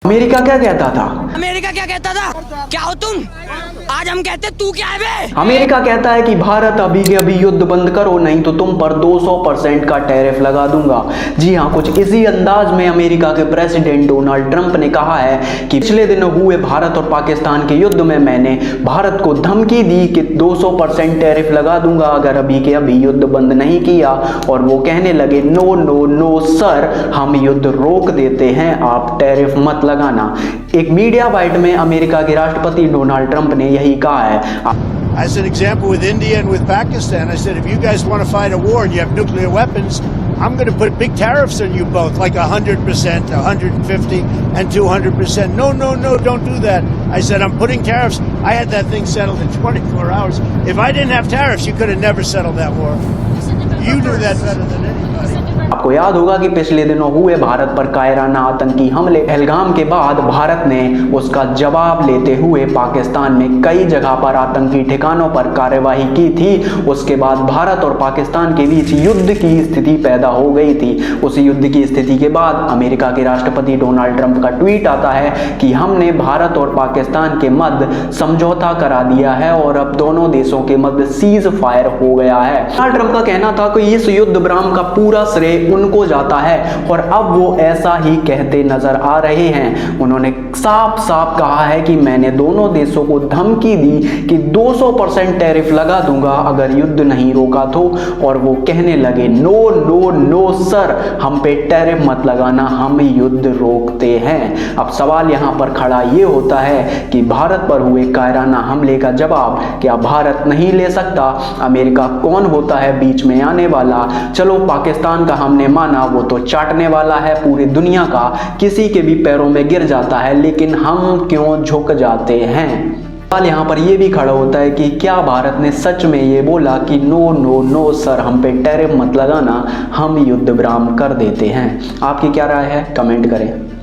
America क्या कहता था? अमेरिका क्या कहता था? क्या हो तुम? आज हम कहते तू क्या है बे? अमेरिका कहता है कि भारत अभी के अभी युद्ध बंद करो, नहीं तो तुम पर 200% का टैरिफ लगा दूंगा। जी हाँ, कुछ इसी अंदाज में अमेरिका के प्रेसिडेंट डोनाल्ड ट्रंप ने कहा है कि पिछले दिनों हुए भारत और पाकिस्तान के युद्ध में मैंने भारत को धमकी दी कि 200% टैरिफ लगा दूंगा अगर अभी के अभी युद्ध बंद नहीं किया। और वो कहने लगे नो नो नो सर, हम युद्ध रोक देते हैं, आप टैरिफ मत लगाना। एक मीडिया बाइट में अमेरिका के राष्ट्रपति डोनाल्ड ट्रंप ने यही कहा है। As an example, with India and with Pakistan, I said, if you guys want to fight a war and you have nuclear weapons, I'm going to put big tariffs on you both, like 100%, 150, and 200%. No, no, no, don't do that. I said, I'm putting tariffs. I had that thing settled in 24 hours. If I didn't have tariffs, you could have never settled that war. You do that better than anybody. आपको याद होगा कि पिछले दिनों हुए भारत पर कायराना आतंकी हमले पहलगाम के बाद भारत ने उसका जवाब लेते हुए पाकिस्तान में कई जगह पर आतंकी ठिकानों पर कार्यवाही की थी। उसके बाद भारत और पाकिस्तान के बीच युद्ध की स्थिति पैदा हो गई थी। उस युद्ध की स्थिति के बाद अमेरिका के राष्ट्रपति डोनाल्ड ट्रंप का ट्वीट आता है कि हमने भारत और पाकिस्तान के मध्य समझौता करा दिया है और अब दोनों देशों के मध्य सीज फायर हो गया है। डोनाल्ड ट्रंप का कहना था कि इस युद्ध विराम का पूरा श्रेय उनको जाता है और अब वो ऐसा ही कहते नजर आ रहे हैं। उन्होंने साफ साफ कहा है कि मैंने दोनों देशों को धमकी दी कि 200% टैरिफ लगा दूंगा अगर युद्ध नहीं रोका तो। और वो कहने लगे नो नो नो सर, हम पे टैरिफ मत लगाना, हम युद्ध रोकते हैं। अब सवाल यहाँ पर खड़ा ये होता है कि भारत पर हुए कायराना हमले का जवाब क्या भारत नहीं ले सकता? अमेरिका कौन होता है बीच में आने वाला? चलो, पाकिस्तान का हमने माना, वो तो चाटने वाला है, पूरी दुनिया का किसी के भी पैरों में गिर जाता है, लेकिन हम क्यों झुक जाते हैं? सवाल यहाँ पर यह भी खड़ा होता है कि क्या भारत ने सच में ये बोला कि नो नो नो सर, हम पे टैरिफ मत लगाना, हम युद्ध विराम कर देते हैं? आपकी क्या राय है? कमेंट करें।